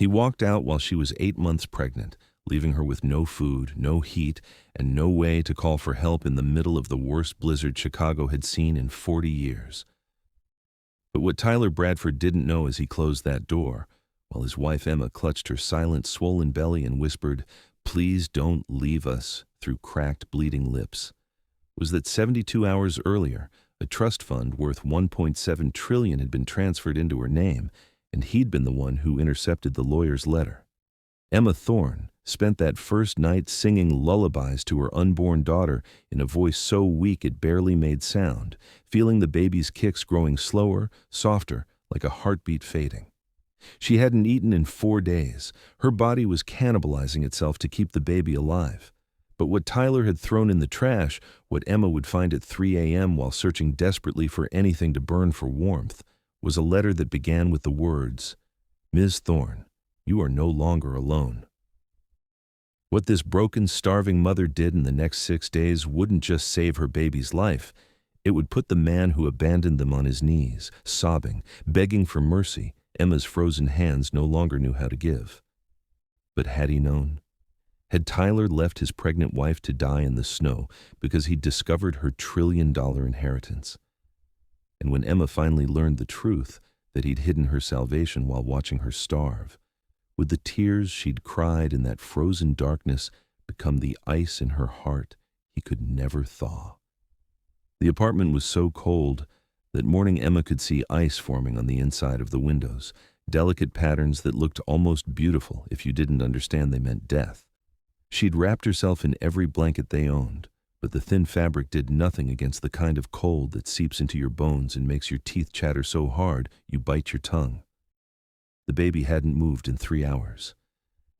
He walked out while she was 8 months pregnant, leaving her with no food, no heat, and no way to call for help in the middle of the worst blizzard Chicago had seen in 40 years. But what Tyler Bradford didn't know as he closed that door, while his wife Emma clutched her silent, swollen belly and whispered, "Please don't leave us," through cracked, bleeding lips, was that 72 hours earlier, a trust fund worth $1.7 trillion had been transferred into her name, and he'd been the one who intercepted the lawyer's letter. Emma Thorne spent that first night singing lullabies to her unborn daughter in a voice so weak it barely made sound, feeling the baby's kicks growing slower, softer, like a heartbeat fading. She hadn't eaten in 4 days. Her body was cannibalizing itself to keep the baby alive. But what Tyler had thrown in the trash, what Emma would find at 3 a.m. while searching desperately for anything to burn for warmth, was a letter that began with the words, "Ms. Thorne, you are no longer alone." What this broken, starving mother did in the next 6 days wouldn't just save her baby's life. It would put the man who abandoned them on his knees, sobbing, begging for mercy. Emma's frozen hands no longer knew how to give. But had he known? Had Tyler left his pregnant wife to die in the snow because he'd discovered her $1 trillion inheritance? And when Emma finally learned the truth, that he'd hidden her salvation while watching her starve, would the tears she'd cried in that frozen darkness become the ice in her heart he could never thaw? The apartment was so cold that morning Emma could see ice forming on the inside of the windows, delicate patterns that looked almost beautiful if you didn't understand they meant death. She'd wrapped herself in every blanket they owned, but the thin fabric did nothing against the kind of cold that seeps into your bones and makes your teeth chatter so hard you bite your tongue. The baby hadn't moved in 3 hours.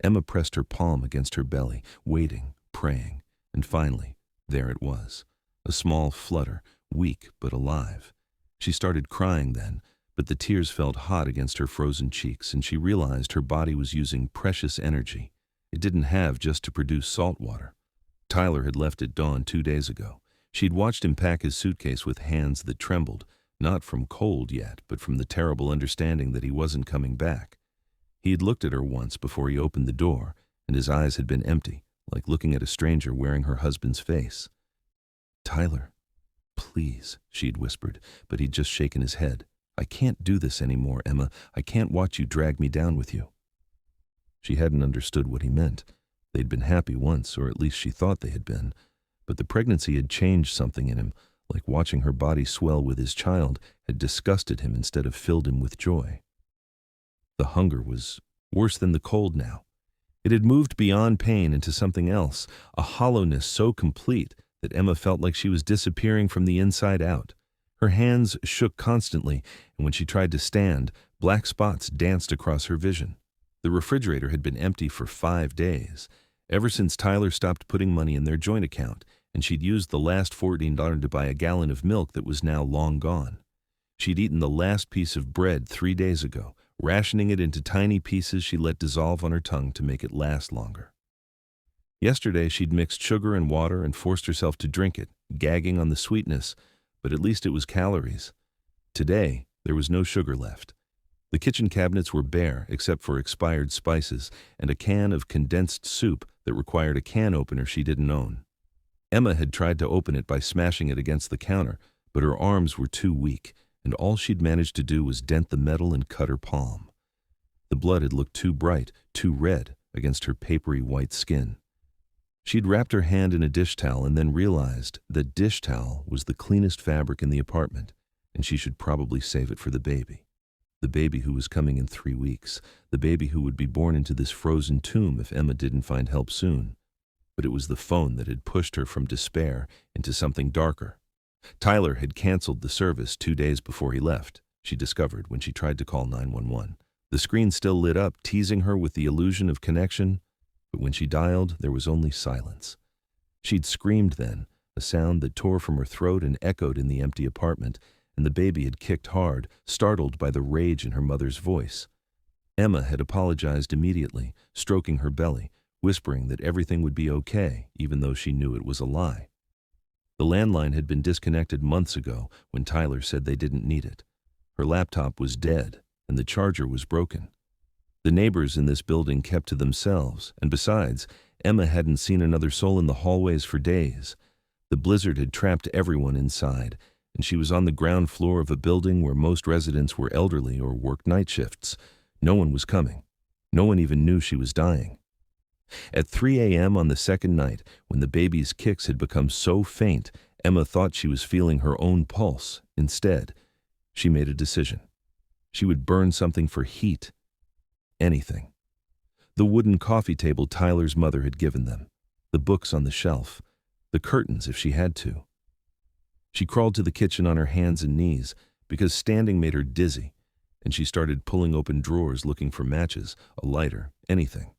Emma pressed her palm against her belly, waiting, praying, and finally, there it was, a small flutter, weak but alive. She started crying then, but the tears felt hot against her frozen cheeks, and she realized her body was using precious energy it didn't have just to produce salt water. Tyler had left at dawn 2 days ago. She'd watched him pack his suitcase with hands that trembled, not from cold yet, but from the terrible understanding that he wasn't coming back. He had looked at her once before he opened the door, and his eyes had been empty, like looking at a stranger wearing her husband's face. "Tyler, please," she'd whispered, but he'd just shaken his head. "I can't do this anymore, Emma. I can't watch you drag me down with you." She hadn't understood what he meant. They'd been happy once, or at least she thought they had been, but the pregnancy had changed something in him, like watching her body swell with his child had disgusted him instead of filled him with joy. The hunger was worse than the cold now. It had moved beyond pain into something else, a hollowness so complete that Emma felt like she was disappearing from the inside out. Her hands shook constantly, and when she tried to stand, black spots danced across her vision. The refrigerator had been empty for 5 days, ever since Tyler stopped putting money in their joint account, and she'd used the last $14 to buy a gallon of milk that was now long gone. She'd eaten the last piece of bread 3 days ago, rationing it into tiny pieces she let dissolve on her tongue to make it last longer. Yesterday she'd mixed sugar and water and forced herself to drink it, gagging on the sweetness, but at least it was calories. Today, there was no sugar left. The kitchen cabinets were bare except for expired spices and a can of condensed soup that required a can opener she didn't own. Emma had tried to open it by smashing it against the counter, but her arms were too weak, and all she'd managed to do was dent the metal and cut her palm. The blood had looked too bright, too red, against her papery white skin. She'd wrapped her hand in a dish towel and then realized that dish towel was the cleanest fabric in the apartment, and she should probably save it for the baby. The baby who was coming in 3 weeks, the baby who would be born into this frozen tomb if Emma didn't find help soon. But it was the phone that had pushed her from despair into something darker. Tyler had canceled the service 2 days before he left, she discovered when she tried to call 911. The screen still lit up, teasing her with the illusion of connection, but when she dialed, there was only silence. She'd screamed then, a sound that tore from her throat and echoed in the empty apartment, and the baby had kicked hard, startled by the rage in her mother's voice. Emma had apologized immediately, stroking her belly, whispering that everything would be okay, even though she knew it was a lie. The landline had been disconnected months ago when Tyler said they didn't need it. Her laptop was dead, and the charger was broken. The neighbors in this building kept to themselves, and besides, Emma hadn't seen another soul in the hallways for days. The blizzard had trapped everyone inside, and she was on the ground floor of a building where most residents were elderly or worked night shifts. No one was coming. No one even knew she was dying. At 3 a.m. on the second night, when the baby's kicks had become so faint, Emma thought she was feeling her own pulse. Instead, she made a decision. She would burn something for heat. Anything. The wooden coffee table Tyler's mother had given them, the books on the shelf, the curtains if she had to. She crawled to the kitchen on her hands and knees because standing made her dizzy, and she started pulling open drawers looking for matches, a lighter, anything.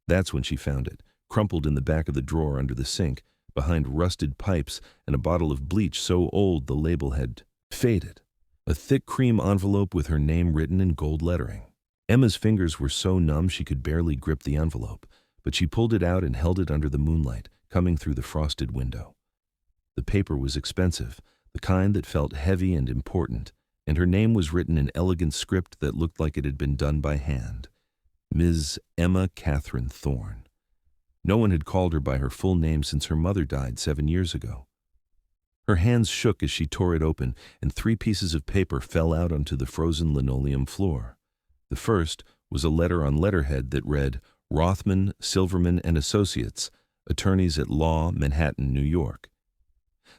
That's when she found it, crumpled in the back of the drawer under the sink, behind rusted pipes and a bottle of bleach so old the label had faded. A thick cream envelope with her name written in gold lettering. Emma's fingers were so numb she could barely grip the envelope, but she pulled it out and held it under the moonlight, coming through the frosted window. The paper was expensive, the kind that felt heavy and important, and her name was written in elegant script that looked like it had been done by hand. Ms. Emma Catherine Thorne. No one had called her by her full name since her mother died 7 years ago. Her hands shook as she tore it open, and 3 pieces of paper fell out onto the frozen linoleum floor. The first was a letter on letterhead that read, Rothman, Silverman and Associates, Attorneys at Law, Manhattan, New York.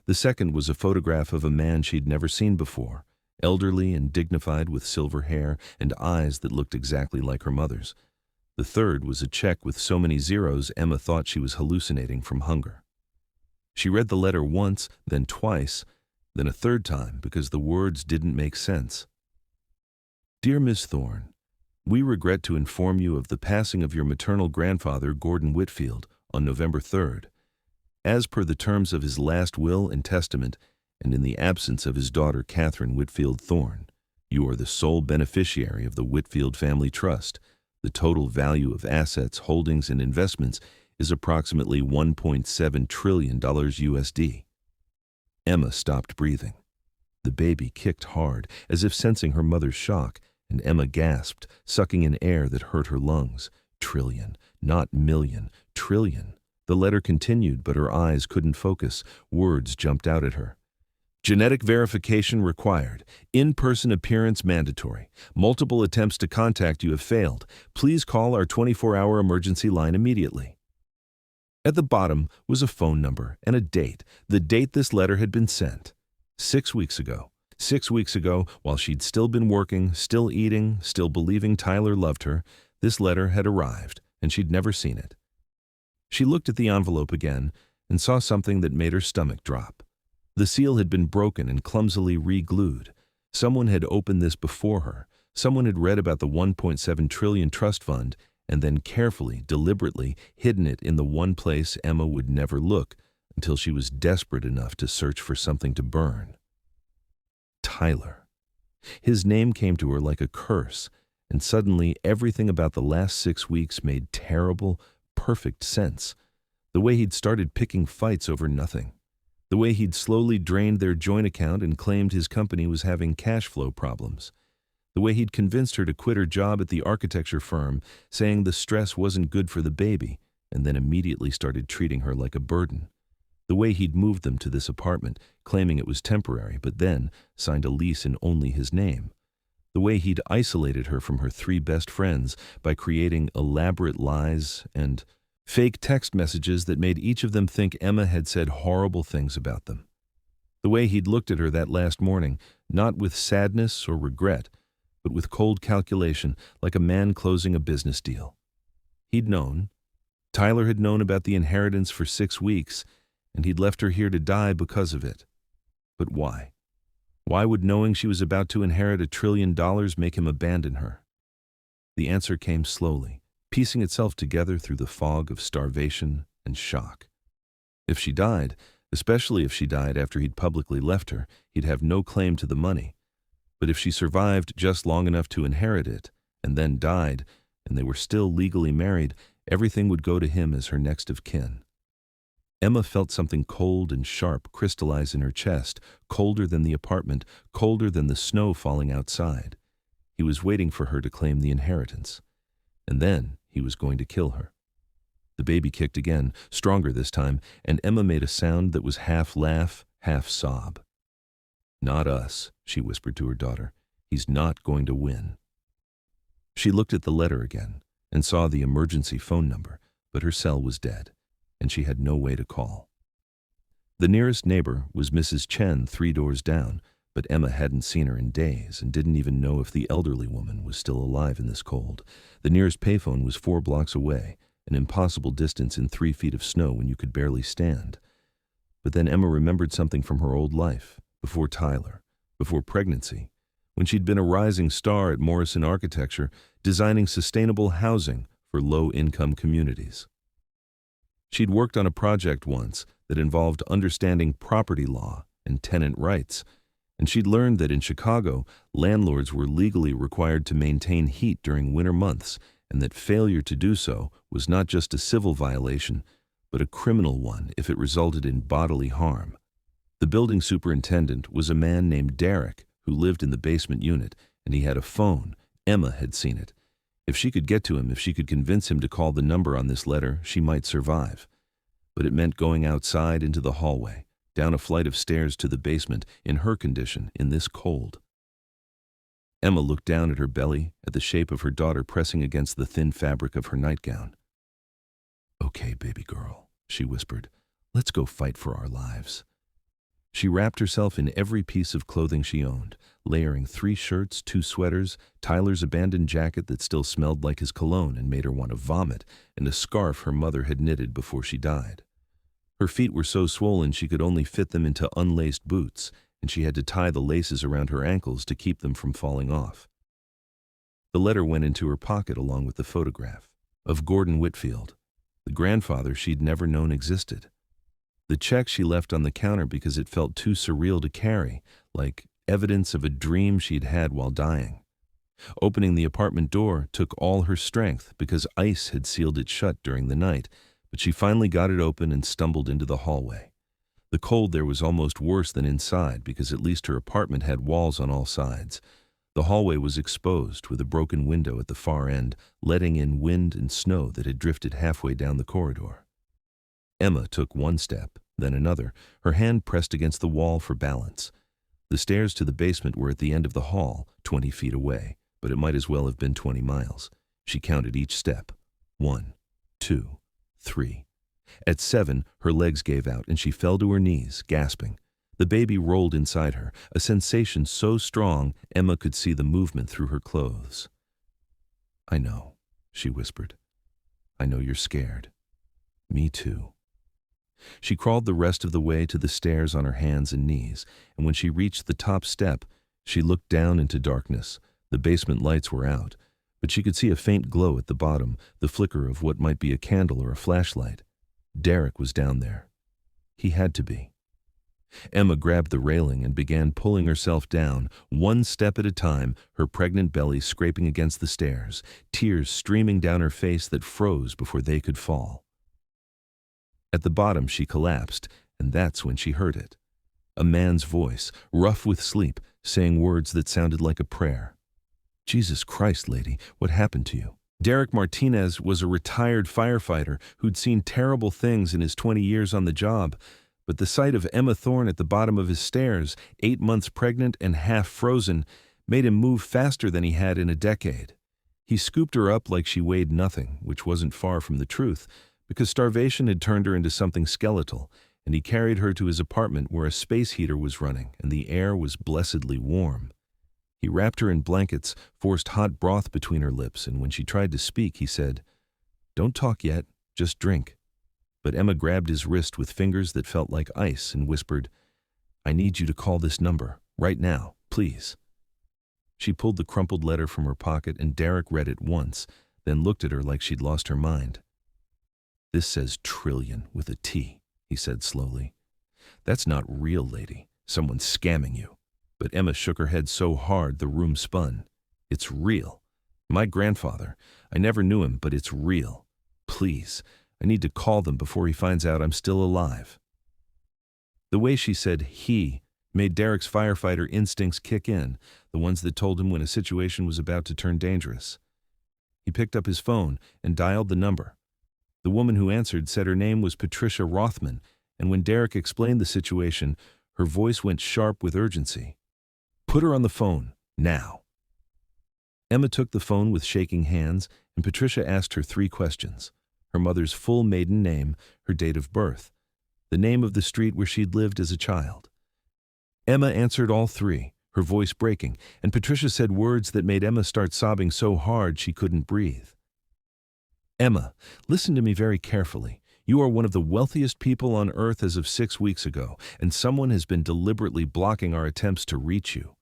The second was a photograph of a man she'd never seen before, elderly and dignified with silver hair and eyes that looked exactly like her mother's. The third was a check with so many zeros Emma thought she was hallucinating from hunger. She read the letter once, then twice, then a third time because the words didn't make sense. Dear Miss Thorne, we regret to inform you of the passing of your maternal grandfather, Gordon Whitfield, on November 3rd. As per the terms of his last will and testament, and in the absence of his daughter, Catherine Whitfield Thorne, you are the sole beneficiary of the Whitfield Family Trust. The total value of assets, holdings, and investments is approximately $1.7 trillion USD. Emma stopped breathing. The baby kicked hard, as if sensing her mother's shock, and Emma gasped, sucking in air that hurt her lungs. Trillion, not million, trillion. The letter continued, but her eyes couldn't focus. Words jumped out at her. Genetic verification required. In-person appearance mandatory. Multiple attempts to contact you have failed. Please call our 24-hour emergency line immediately. At the bottom was a phone number and a date, the date this letter had been sent. 6 weeks ago. 6 weeks ago, while she'd still been working, still eating, still believing Tyler loved her, this letter had arrived, and she'd never seen it. She looked at the envelope again and saw something that made her stomach drop. The seal had been broken and clumsily re-glued. Someone had opened this before her. Someone had read about the $1.7 trillion trust fund and then carefully, deliberately hidden it in the one place Emma would never look until she was desperate enough to search for something to burn. Tyler. His name came to her like a curse, and suddenly everything about the last 6 weeks made terrible, perfect sense. The way he'd started picking fights over nothing. The way he'd slowly drained their joint account and claimed his company was having cash flow problems. The way he'd convinced her to quit her job at the architecture firm, saying the stress wasn't good for the baby, and then immediately started treating her like a burden. The way he'd moved them to this apartment, claiming it was temporary, but then signed a lease in only his name. The way he'd isolated her from her 3 best friends by creating elaborate lies and fake text messages that made each of them think Emma had said horrible things about them. The way he'd looked at her that last morning, not with sadness or regret, but with cold calculation, like a man closing a business deal. He'd known. Tyler had known about the inheritance for 6 weeks, and he'd left her here to die because of it. But why? Why would knowing she was about to inherit $1 trillion make him abandon her? The answer came slowly, piecing itself together through the fog of starvation and shock. If she died, especially if she died after he'd publicly left her, he'd have no claim to the money. But if she survived just long enough to inherit it, and then died, and they were still legally married, everything would go to him as her next of kin. Emma felt something cold and sharp crystallize in her chest, colder than the apartment, colder than the snow falling outside. He was waiting for her to claim the inheritance. and then he was going to kill her. The baby kicked again, stronger this time, and Emma made a sound that was half laugh, half sob. "Not us," she whispered to her daughter. "He's not going to win." She looked at the letter again and saw the emergency phone number, but her cell was dead, and she had no way to call. The nearest neighbor was Mrs. Chen 3 doors down, but Emma hadn't seen her in days and didn't even know if the elderly woman was still alive in this cold. The nearest payphone was 4 blocks away, an impossible distance in 3 feet of snow when you could barely stand. But then Emma remembered something from her old life, before Tyler, before pregnancy, when she'd been a rising star at Morrison Architecture, designing sustainable housing for low-income communities. She'd worked on a project once that involved understanding property law and tenant rights, and she'd learned that in Chicago, landlords were legally required to maintain heat during winter months, and that failure to do so was not just a civil violation, but a criminal one if it resulted in bodily harm. The building superintendent was a man named Derek who lived in the basement unit, and he had a phone. Emma had seen it. If she could get to him, if she could convince him to call the number on this letter, she might survive. But it meant going outside into the hallway, down a flight of stairs to the basement, in her condition, in this cold. Emma looked down at her belly, at the shape of her daughter pressing against the thin fabric of her nightgown. "Okay, baby girl," she whispered. "Let's go fight for our lives." She wrapped herself in every piece of clothing she owned, layering 3 shirts, 2 sweaters, Tyler's abandoned jacket that still smelled like his cologne and made her want to vomit, and a scarf her mother had knitted before she died. Her feet were so swollen she could only fit them into unlaced boots, and she had to tie the laces around her ankles to keep them from falling off. The letter went into her pocket along with the photograph of Gordon Whitfield, the grandfather she'd never known existed. The check she left on the counter because it felt too surreal to carry, like evidence of a dream she'd had while dying. Opening the apartment door took all her strength because ice had sealed it shut during the night, but she finally got it open and stumbled into the hallway. The cold there was almost worse than inside because at least her apartment had walls on all sides. The hallway was exposed with a broken window at the far end, letting in wind and snow that had drifted halfway down the corridor. Emma took 1 step, then another, her hand pressed against the wall for balance. The stairs to the basement were at the end of the hall, 20 feet away, but it might as well have been 20 miles. She counted each step. 1, 2, 3. At 7, her legs gave out and she fell to her knees, gasping. The baby rolled inside her, a sensation so strong Emma could see the movement through her clothes. "I know," she whispered. "I know you're scared. Me too." She crawled the rest of the way to the stairs on her hands and knees, and when she reached the top step, she looked down into darkness. The basement lights were out, but she could see a faint glow at the bottom, the flicker of what might be a candle or a flashlight. Derek was down there. He had to be. Emma grabbed the railing and began pulling herself down, 1 step at a time, her pregnant belly scraping against the stairs, tears streaming down her face that froze before they could fall. At the bottom she collapsed, and that's when she heard it. A man's voice, rough with sleep, saying words that sounded like a prayer. "Jesus Christ, lady, what happened to you?" Derek Martinez was a retired firefighter who'd seen terrible things in his 20 years on the job, but the sight of Emma Thorne at the bottom of his stairs, 8 months pregnant and half frozen, made him move faster than he had in a decade. He scooped her up like she weighed nothing, which wasn't far from the truth, because starvation had turned her into something skeletal, and he carried her to his apartment where a space heater was running and the air was blessedly warm. He wrapped her in blankets, forced hot broth between her lips, and when she tried to speak, he said, "Don't talk yet, just drink." But Emma grabbed his wrist with fingers that felt like ice and whispered, "I need you to call this number, right now, please." She pulled the crumpled letter from her pocket and Derek read it once, then looked at her like she'd lost her mind. "This says trillion with a T," he said slowly. "That's not real, lady. Someone's scamming you." But Emma shook her head so hard the room spun. "It's real. My grandfather. I never knew him, but it's real. Please, I need to call them before he finds out I'm still alive." The way she said "he" made Derek's firefighter instincts kick in, the ones that told him when a situation was about to turn dangerous. He picked up his phone and dialed the number. The woman who answered said her name was Patricia Rothman, and when Derek explained the situation, her voice went sharp with urgency. "Put her on the phone, now." Emma took the phone with shaking hands, and Patricia asked her 3 questions: her mother's full maiden name, her date of birth, the name of the street where she'd lived as a child. Emma answered all 3, her voice breaking, and Patricia said words that made Emma start sobbing so hard she couldn't breathe. "Emma, listen to me very carefully. You are one of the wealthiest people on earth as of 6 weeks ago, and someone has been deliberately blocking our attempts to reach you.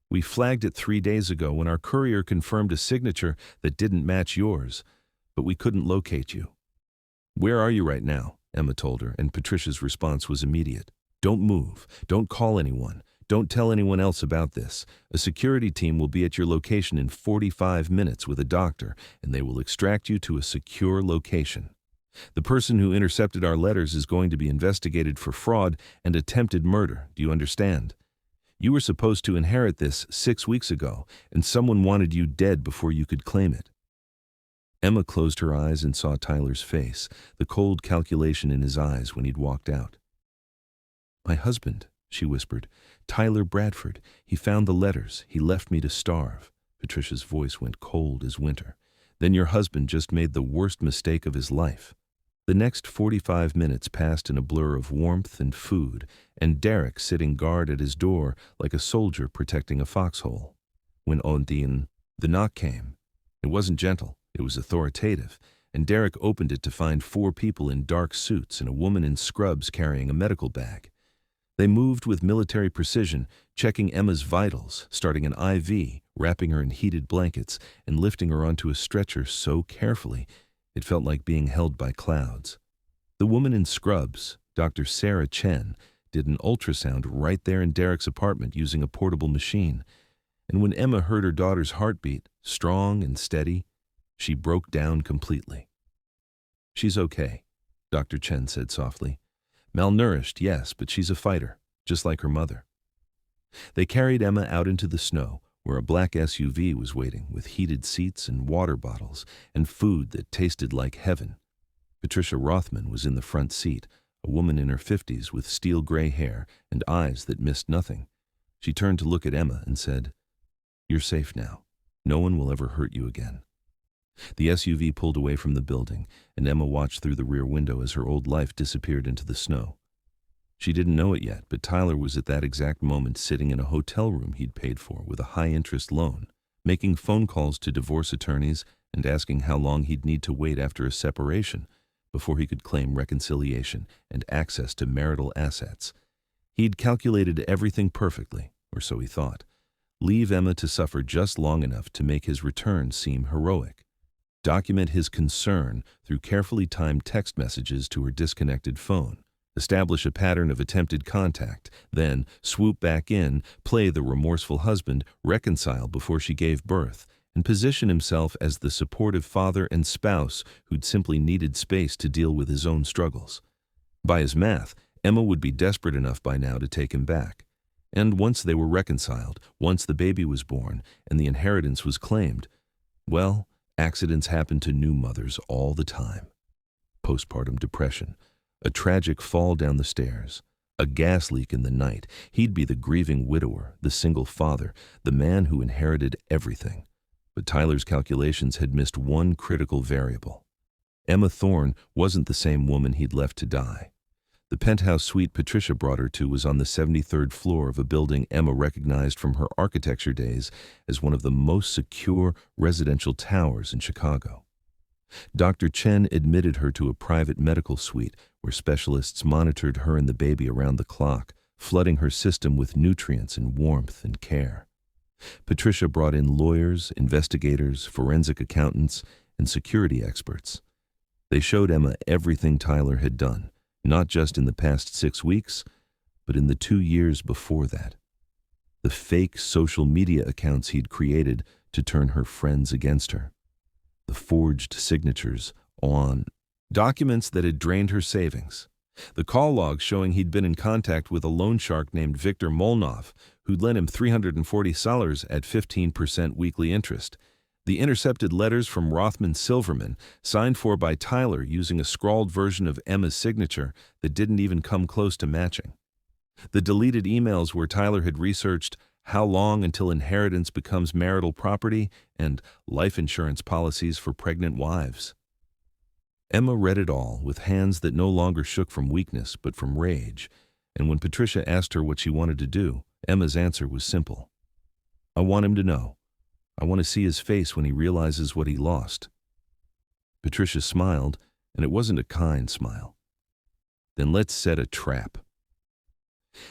We flagged it 3 days ago when our courier confirmed a signature that didn't match yours, but we couldn't locate you." "Where are you right now?" Emma told her, and Patricia's response was immediate. "Don't move. Don't call anyone. Don't tell anyone else about this. A security team will be at your location in 45 minutes with a doctor, and they will extract you to a secure location. The person who intercepted our letters is going to be investigated for fraud and attempted murder. Do you understand? You were supposed to inherit this 6 weeks ago, and someone wanted you dead before you could claim it." Emma closed her eyes and saw Tyler's face, the cold calculation in his eyes when he'd walked out. "My husband," she whispered. "Tyler Bradford. He found the letters. He left me to starve." Patricia's voice went cold as winter. "Then your husband just made the worst mistake of his life." The next 45 minutes passed in a blur of warmth and food, and Derek sitting guard at his door like a soldier protecting a foxhole. When the knock came. It wasn't gentle, it was authoritative, and Derek opened it to find 4 people in dark suits and a woman in scrubs carrying a medical bag. They moved with military precision, checking Emma's vitals, starting an IV, wrapping her in heated blankets, and lifting her onto a stretcher so carefully it felt like being held by clouds. The woman in scrubs, Dr. Sarah Chen, did an ultrasound right there in Derek's apartment using a portable machine, and when Emma heard her daughter's heartbeat, strong and steady, she broke down completely. "She's okay," Dr. Chen said softly. "Malnourished, yes, but she's a fighter, just like her mother." They carried Emma out into the snow, where a black SUV was waiting with heated seats and water bottles and food that tasted like heaven. Patricia Rothman was in the front seat, a woman in her 50s with steel-gray hair and eyes that missed nothing. She turned to look at Emma and said, "You're safe now. No one will ever hurt you again." The SUV pulled away from the building, and Emma watched through the rear window as her old life disappeared into the snow. She didn't know it yet, but Tyler was at that exact moment sitting in a hotel room he'd paid for with a high-interest loan, making phone calls to divorce attorneys and asking how long he'd need to wait after a separation before he could claim reconciliation and access to marital assets. He'd calculated everything perfectly, or so he thought. Leave Emma to suffer just long enough to make his return seem heroic. Document his concern through carefully timed text messages to her disconnected phone. Establish a pattern of attempted contact, then swoop back in, play the remorseful husband, reconcile before she gave birth, and position himself as the supportive father and spouse who'd simply needed space to deal with his own struggles. By his math, Emma would be desperate enough by now to take him back. And once they were reconciled, once the baby was born and the inheritance was claimed, well, accidents happen to new mothers all the time. Postpartum depression. A tragic fall down the stairs, a gas leak in the night. He'd be the grieving widower, the single father, the man who inherited everything. But Tyler's calculations had missed one critical variable. Emma Thorne wasn't the same woman he'd left to die. The penthouse suite Patricia brought her to was on the 73rd floor of a building Emma recognized from her architecture days as one of the most secure residential towers in Chicago. Dr. Chen admitted her to a private medical suite where specialists monitored her and the baby around the clock, flooding her system with nutrients and warmth and care. Patricia brought in lawyers, investigators, forensic accountants, and security experts. They showed Emma everything Tyler had done, not just in the past 6 weeks, but in the 2 years before that. The fake social media accounts he'd created to turn her friends against her. The forged signatures on documents that had drained her savings. The call logs showing he'd been in contact with a loan shark named Viktor Molnov, who'd lent him $340 at 15% weekly interest. The intercepted letters from Rothman Silverman, signed for by Tyler using a scrawled version of Emma's signature that didn't even come close to matching. The deleted emails where Tyler had researched how long until inheritance becomes marital property and life insurance policies for pregnant wives. Emma read it all with hands that no longer shook from weakness but from rage, and when Patricia asked her what she wanted to do, Emma's answer was simple. I want him to know. I want to see his face when he realizes what he lost. Patricia smiled, and it wasn't a kind smile. Then let's set a trap.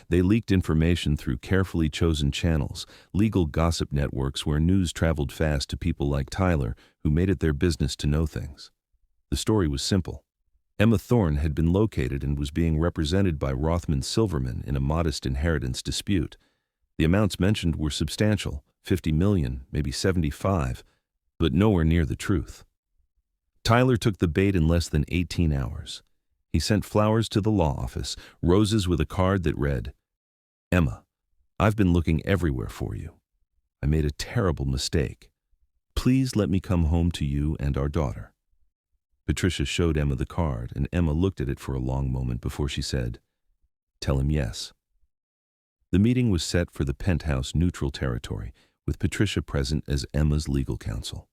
They leaked information through carefully chosen channels, legal gossip networks where news traveled fast to people like Tyler, who made it their business to know things. The story was simple. Emma Thorne had been located and was being represented by Rothman Silverman in a modest inheritance dispute. The amounts mentioned were substantial, 50 million, maybe 75, but nowhere near the truth. Tyler took the bait in less than 18 hours. He sent flowers to the law office, roses with a card that read, Emma, I've been looking everywhere for you. I made a terrible mistake. Please let me come home to you and our daughter. Patricia showed Emma the card, and Emma looked at it for a long moment before she said, Tell him yes. The meeting was set for the penthouse neutral territory, with Patricia present as Emma's legal counsel.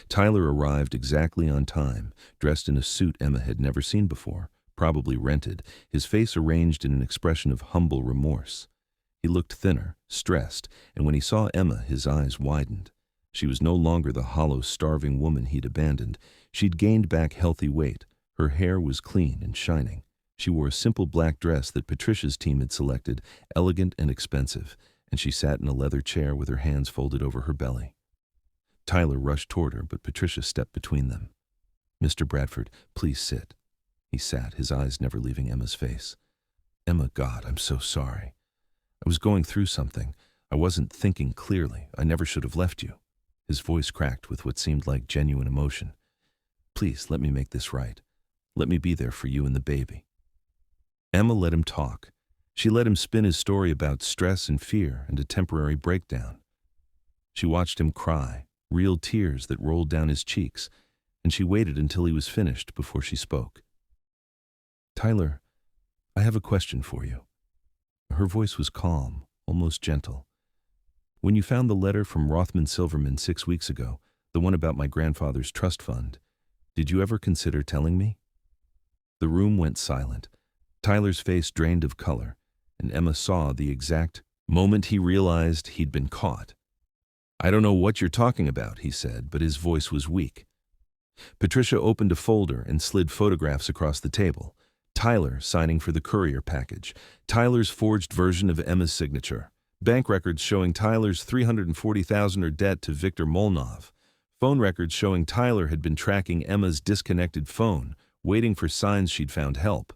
Tyler arrived exactly on time, dressed in a suit Emma had never seen before, probably rented, his face arranged in an expression of humble remorse. He looked thinner, stressed, and when he saw Emma, his eyes widened. She was no longer the hollow, starving woman he'd abandoned. She'd gained back healthy weight. Her hair was clean and shining. She wore a simple black dress that Patricia's team had selected, elegant and expensive, and she sat in a leather chair with her hands folded over her belly. Tyler rushed toward her, but Patricia stepped between them. Mr. Bradford, please sit. He sat, his eyes never leaving Emma's face. Emma, God, I'm so sorry. I was going through something. I wasn't thinking clearly. I never should have left you. His voice cracked with what seemed like genuine emotion. Please, let me make this right. Let me be there for you and the baby. Emma let him talk. She let him spin his story about stress and fear and a temporary breakdown. She watched him cry, real tears that rolled down his cheeks, and she waited until he was finished before she spoke. Tyler, I have a question for you. Her voice was calm, almost gentle. When you found the letter from Rothman Silverman 6 weeks ago, the one about my grandfather's trust fund, did you ever consider telling me? The room went silent. Tyler's face drained of color, and Emma saw the exact moment he realized he'd been caught. I don't know what you're talking about, he said, but his voice was weak. Patricia opened a folder and slid photographs across the table. Tyler signing for the courier package. Tyler's forged version of Emma's signature. Bank records showing Tyler's $340,000 debt to Viktor Molnov. Phone records showing Tyler had been tracking Emma's disconnected phone, waiting for signs she'd found help.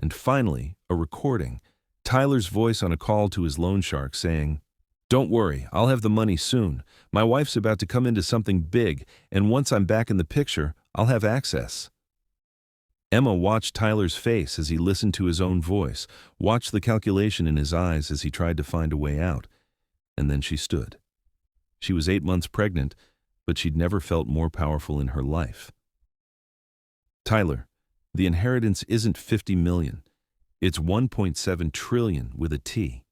And finally, a recording. Tyler's voice on a call to his loan shark saying, Don't worry, I'll have the money soon. My wife's about to come into something big, and once I'm back in the picture, I'll have access. Emma watched Tyler's face as he listened to his own voice, watched the calculation in his eyes as he tried to find a way out, and then she stood. She was 8 months pregnant, but she'd never felt more powerful in her life. Tyler, the inheritance isn't 50 million. It's 1.7 trillion with a T.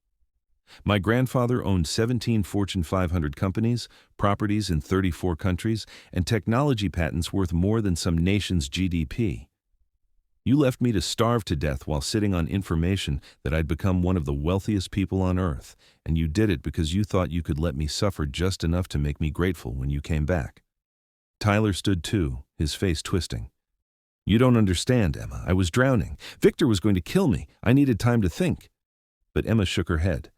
My grandfather owned 17 Fortune 500 companies, properties in 34 countries, and technology patents worth more than some nation's GDP. You left me to starve to death while sitting on information that I'd become one of the wealthiest people on earth, and you did it because you thought you could let me suffer just enough to make me grateful when you came back. Tyler stood too, his face twisting. You don't understand, Emma. I was drowning. Victor was going to kill me. I needed time to think. But Emma shook her head.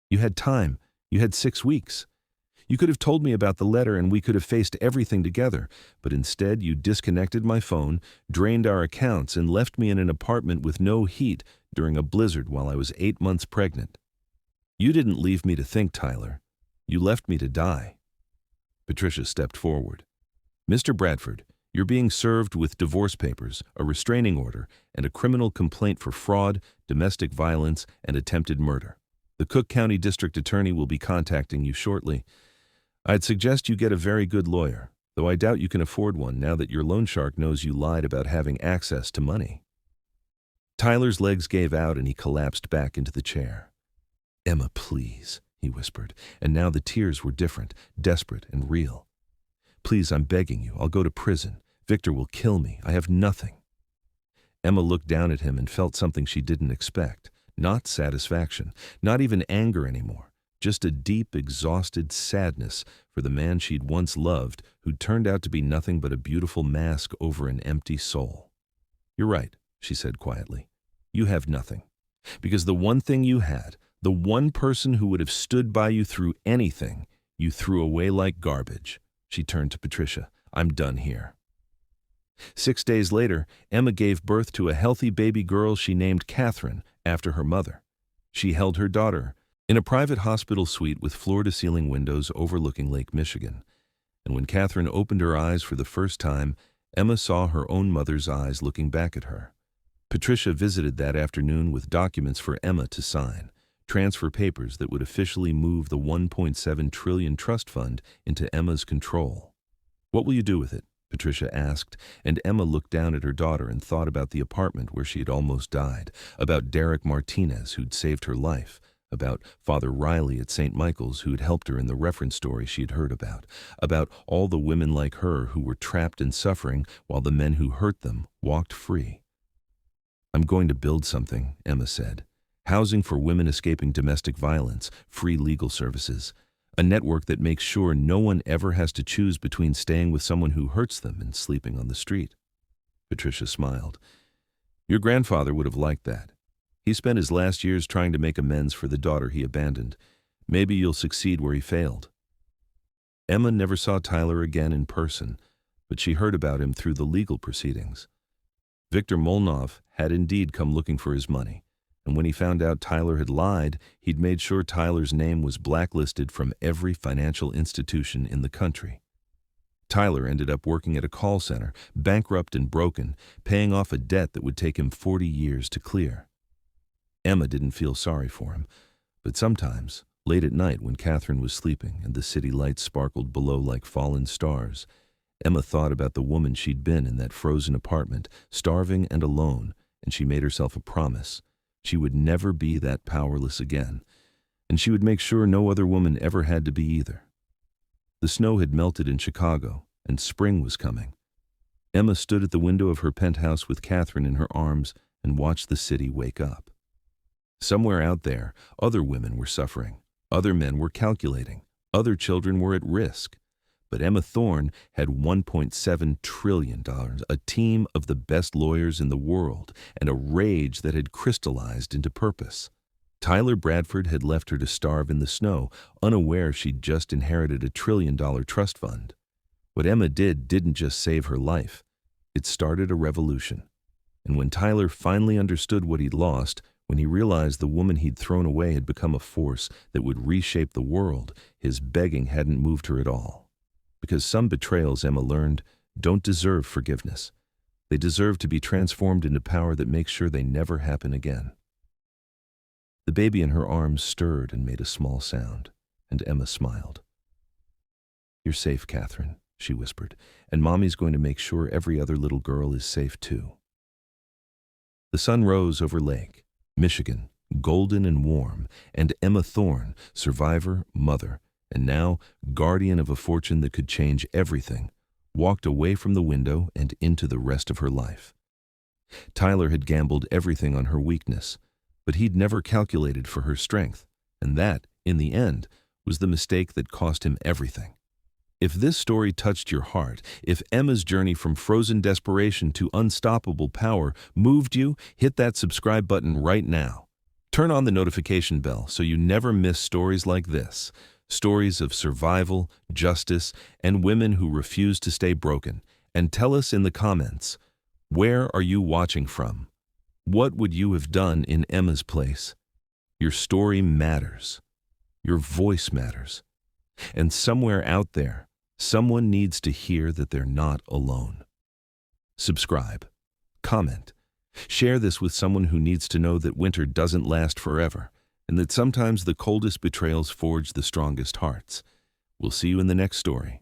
You had time. You had 6 weeks. You could have told me about the letter and we could have faced everything together, but instead you disconnected my phone, drained our accounts, and left me in an apartment with no heat during a blizzard while I was 8 months pregnant. You didn't leave me to think, Tyler. You left me to die. Patricia stepped forward. Mr. Bradford, you're being served with divorce papers, a restraining order, and a criminal complaint for fraud, domestic violence, and attempted murder. The Cook County District Attorney will be contacting you shortly. I'd suggest you get a very good lawyer, though I doubt you can afford one now that your loan shark knows you lied about having access to money." Tyler's legs gave out and he collapsed back into the chair. "Emma, please," he whispered, and now the tears were different, desperate and real. "Please, I'm begging you. I'll go to prison. Victor will kill me. I have nothing." Emma looked down at him and felt something she didn't expect. Not satisfaction, not even anger anymore, just a deep, exhausted sadness for the man she'd once loved who'd turned out to be nothing but a beautiful mask over an empty soul. "You're right," she said quietly. "You have nothing. Because the one thing you had, the one person who would have stood by you through anything, you threw away like garbage." She turned to Patricia. "I'm done here." 6 days later, Emma gave birth to a healthy baby girl she named Catherine after her mother. She held her daughter in a private hospital suite with floor-to-ceiling windows overlooking Lake Michigan. And when Catherine opened her eyes for the first time, Emma saw her own mother's eyes looking back at her. Patricia visited that afternoon with documents for Emma to sign, transfer papers that would officially move the $1.7 trillion trust fund into Emma's control. "What will you do with it?" Patricia asked, and Emma looked down at her daughter and thought about the apartment where she had almost died, about Derek Martinez who'd saved her life, about Father Riley at St. Michael's who'd helped her in the reference story she had heard about all the women like her who were trapped and suffering while the men who hurt them walked free. "I'm going to build something," Emma said. "Housing for women escaping domestic violence, free legal services. A network that makes sure no one ever has to choose between staying with someone who hurts them and sleeping on the street." Patricia smiled. "Your grandfather would have liked that. He spent his last years trying to make amends for the daughter he abandoned. Maybe you'll succeed where he failed." Emma never saw Tyler again in person, but she heard about him through the legal proceedings. Victor Molnov had indeed come looking for his money, and when he found out Tyler had lied, he'd made sure Tyler's name was blacklisted from every financial institution in the country. Tyler ended up working at a call center, bankrupt and broken, paying off a debt that would take him 40 years to clear. Emma didn't feel sorry for him, but sometimes, late at night when Catherine was sleeping and the city lights sparkled below like fallen stars, Emma thought about the woman she'd been in that frozen apartment, starving and alone, and she made herself a promise. She would never be that powerless again, and she would make sure no other woman ever had to be either. The snow had melted in Chicago, and spring was coming. Emma stood at the window of her penthouse with Catherine in her arms and watched the city wake up. Somewhere out there, other women were suffering, other men were calculating, other children were at risk. But Emma Thorne had $1.7 trillion, a team of the best lawyers in the world, and a rage that had crystallized into purpose. Tyler Bradford had left her to starve in the snow, unaware she'd just inherited a $1 trillion trust fund. What Emma did didn't just save her life. It started a revolution. And when Tyler finally understood what he'd lost, when he realized the woman he'd thrown away had become a force that would reshape the world, his begging hadn't moved her at all. Because some betrayals, Emma learned, don't deserve forgiveness. They deserve to be transformed into power that makes sure they never happen again. The baby in her arms stirred and made a small sound, and Emma smiled. "You're safe, Catherine," she whispered, "and Mommy's going to make sure every other little girl is safe too." The sun rose over Lake Michigan, golden and warm, and Emma Thorne, survivor, mother, and now guardian of a fortune that could change everything, walked away from the window and into the rest of her life. Tyler had gambled everything on her weakness, but he'd never calculated for her strength, and that, in the end, was the mistake that cost him everything. If this story touched your heart, if Emma's journey from frozen desperation to unstoppable power moved you, hit that subscribe button right now. Turn on the notification bell so you never miss stories like this. Stories of survival, justice, and women who refuse to stay broken. And tell us in the comments, where are you watching from? What would you have done in Emma's place? Your story matters. Your voice matters. And somewhere out there, someone needs to hear that they're not alone. Subscribe, comment, share this with someone who needs to know that winter doesn't last forever, and that sometimes the coldest betrayals forge the strongest hearts. We'll see you in the next story.